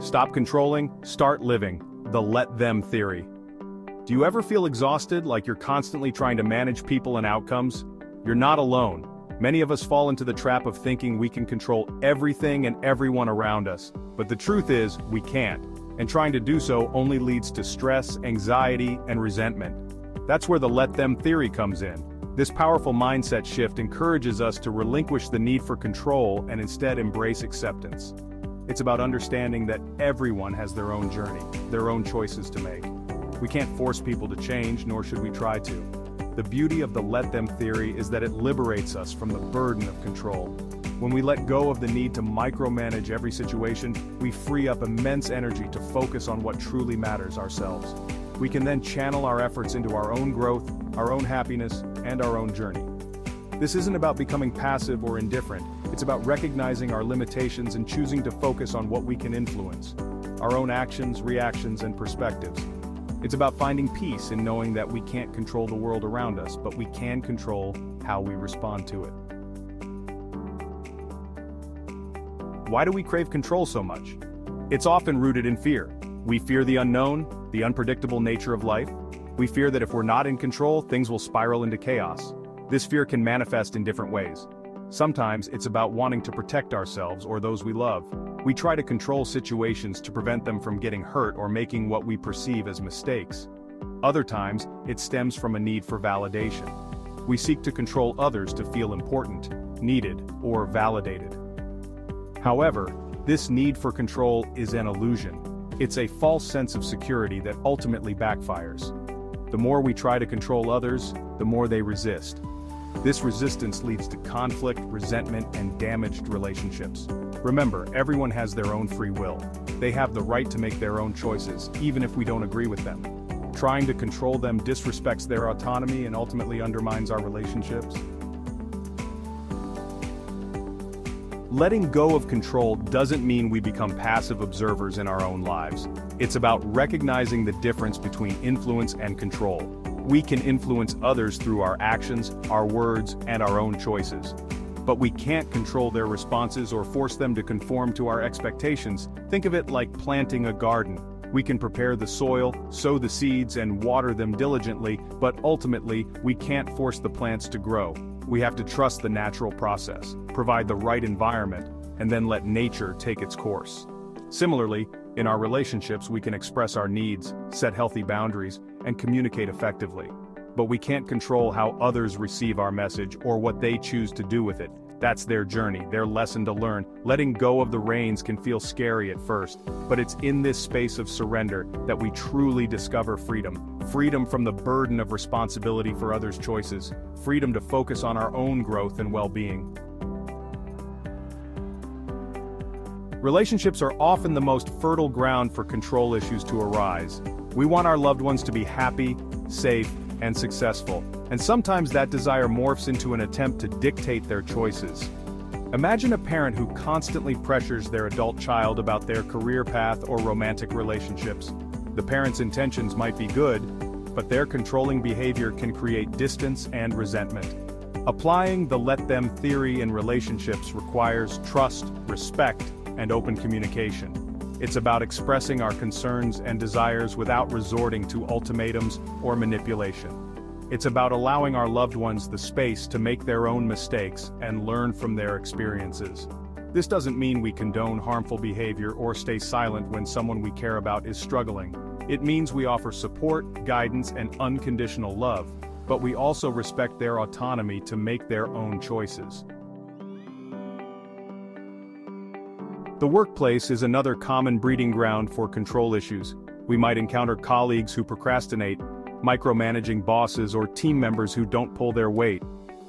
Stop controlling, start living. The let them theory. Do you ever feel exhausted, like you're constantly trying to manage people and outcomes? You're not alone. Many of us fall into the trap of thinking we can control everything and everyone around us. But the truth is, we can't. And trying to do so only leads to stress, anxiety, and resentment. That's where the let them theory comes in. This powerful mindset shift encourages us to relinquish the need for control and instead embrace acceptance. It's about understanding that everyone has their own journey, their own choices to make. We can't force people to change, nor should we try to. The beauty of the let them theory is that it liberates us from the burden of control. When we let go of the need to micromanage every situation, we free up immense energy to focus on what truly matters ourselves. We can then channel our efforts into our own growth, our own happiness, and our own journey. This isn't about becoming passive or indifferent, it's about recognizing our limitations and choosing to focus on what we can influence, our own actions, reactions, and perspectives. It's about finding peace in knowing that we can't control the world around us, but we can control how we respond to it. Why do we crave control so much? It's often rooted in fear. We fear the unknown, the unpredictable nature of life. We fear that if we're not in control, things will spiral into chaos. This fear can manifest in different ways. Sometimes it's about wanting to protect ourselves or those we love. We try to control situations to prevent them from getting hurt or making what we perceive as mistakes. Other times, it stems from a need for validation. We seek to control others to feel important, needed, or validated. However, this need for control is an illusion. It's a false sense of security that ultimately backfires. The more we try to control others, the more they resist. This resistance leads to conflict, resentment, and damaged relationships. Remember, everyone has their own free will. They have the right to make their own choices, even if we don't agree with them. Trying to control them disrespects their autonomy and ultimately undermines our relationships. Letting go of control doesn't mean we become passive observers in our own lives. It's about recognizing the difference between influence and control. We can influence others through our actions, our words, and our own choices. But we can't control their responses or force them to conform to our expectations. Think of it like planting a garden. We can prepare the soil, sow the seeds, and water them diligently, but ultimately, we can't force the plants to grow. We have to trust the natural process, provide the right environment, and then let nature take its course. Similarly, in our relationships, we can express our needs, set healthy boundaries, and communicate effectively. But we can't control how others receive our message or what they choose to do with it. That's their journey, their lesson to learn. Letting go of the reins can feel scary at first, but it's in this space of surrender that we truly discover freedom. Freedom from the burden of responsibility for others' choices. Freedom to focus on our own growth and well-being. Relationships are often the most fertile ground for control issues to arise. We want our loved ones to be happy, safe, and successful, and sometimes that desire morphs into an attempt to dictate their choices. Imagine a parent who constantly pressures their adult child about their career path or romantic relationships. The parent's intentions might be good, but their controlling behavior can create distance and resentment. Applying the let them theory in relationships requires trust, respect, and open communication. It's about expressing our concerns and desires without resorting to ultimatums or manipulation. It's about allowing our loved ones the space to make their own mistakes and learn from their experiences. This doesn't mean we condone harmful behavior or stay silent when someone we care about is struggling. It means we offer support, guidance, and unconditional love, but we also respect their autonomy to make their own choices. The workplace is another common breeding ground for control issues. We might encounter colleagues who procrastinate, micromanaging bosses, or team members who don't pull their weight.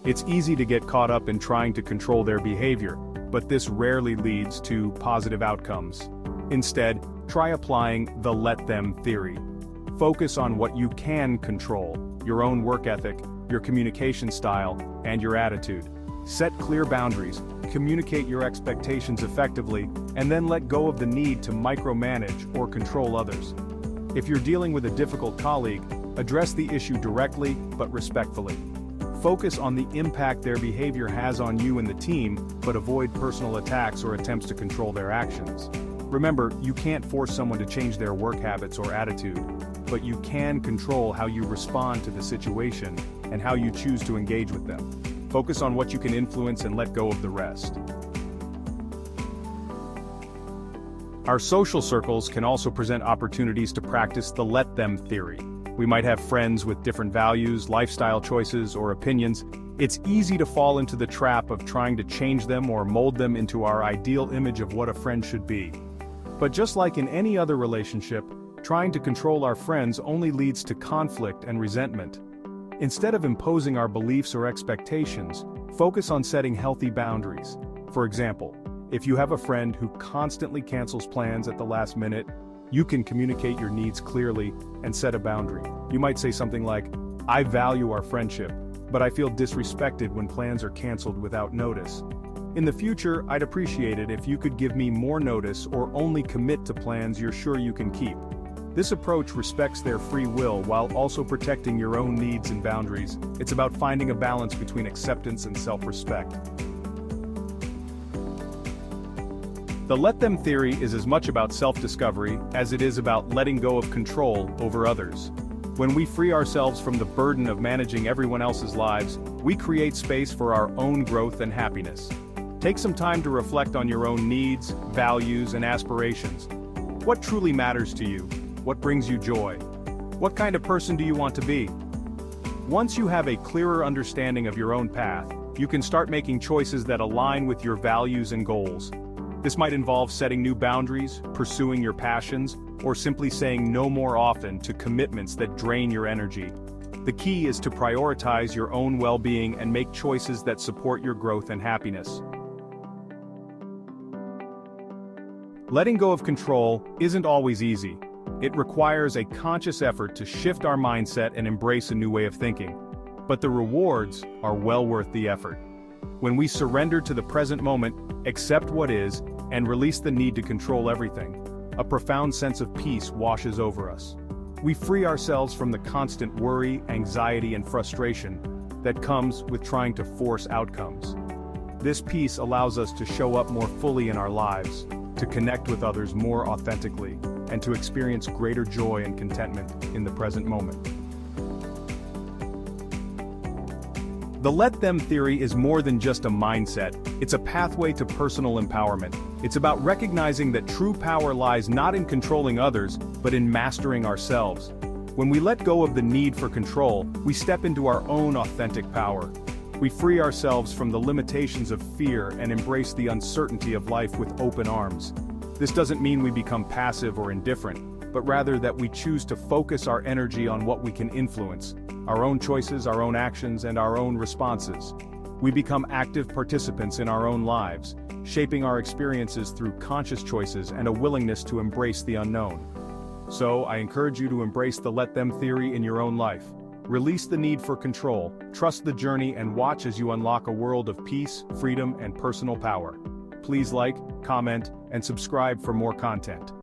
It's easy to get caught up in trying to control their behavior, but this rarely leads to positive outcomes. Instead, try applying the let them theory. Focus on what you can control: your own work ethic, your communication style, and your attitude. Set clear boundaries, communicate your expectations effectively, and then let go of the need to micromanage or control others. If you're dealing with a difficult colleague, address the issue directly but respectfully. Focus on the impact their behavior has on you and the team, but avoid personal attacks or attempts to control their actions. Remember, you can't force someone to change their work habits or attitude, but you can control how you respond to the situation and how you choose to engage with them. Focus on what you can influence and let go of the rest. Our social circles can also present opportunities to practice the let them theory. We might have friends with different values, lifestyle choices, or opinions. It's easy to fall into the trap of trying to change them or mold them into our ideal image of what a friend should be. But just like in any other relationship, trying to control our friends only leads to conflict and resentment. Instead of imposing our beliefs or expectations, focus on setting healthy boundaries. For example, if you have a friend who constantly cancels plans at the last minute, you can communicate your needs clearly and set a boundary. You might say something like, "I value our friendship, but I feel disrespected when plans are canceled without notice. In the future, I'd appreciate it if you could give me more notice or only commit to plans you're sure you can keep." This approach respects their free will while also protecting your own needs and boundaries. It's about finding a balance between acceptance and self-respect. The let them theory is as much about self-discovery as it is about letting go of control over others. When we free ourselves from the burden of managing everyone else's lives, we create space for our own growth and happiness. Take some time to reflect on your own needs, values, and aspirations. What truly matters to you? What brings you joy? What kind of person do you want to be? Once you have a clearer understanding of your own path, you can start making choices that align with your values and goals. This might involve setting new boundaries, pursuing your passions, or simply saying no more often to commitments that drain your energy. The key is to prioritize your own well-being and make choices that support your growth and happiness. Letting go of control isn't always easy. It requires a conscious effort to shift our mindset and embrace a new way of thinking. But the rewards are well worth the effort. When we surrender to the present moment, accept what is, and release the need to control everything, a profound sense of peace washes over us. We free ourselves from the constant worry, anxiety, and frustration that comes with trying to force outcomes. This peace allows us to show up more fully in our lives, to connect with others more authentically, and to experience greater joy and contentment in the present moment. The let them theory is more than just a mindset, it's a pathway to personal empowerment. It's about recognizing that true power lies not in controlling others, but in mastering ourselves. When we let go of the need for control, we step into our own authentic power. We free ourselves from the limitations of fear and embrace the uncertainty of life with open arms. This doesn't mean we become passive or indifferent, but rather that we choose to focus our energy on what we can influence, our own choices, our own actions, and our own responses. We become active participants in our own lives, shaping our experiences through conscious choices and a willingness to embrace the unknown. So, I encourage you to embrace the let them theory in your own life. Release the need for control, trust the journey, and watch as you unlock a world of peace, freedom, and personal power. Please like, comment, and subscribe for more content.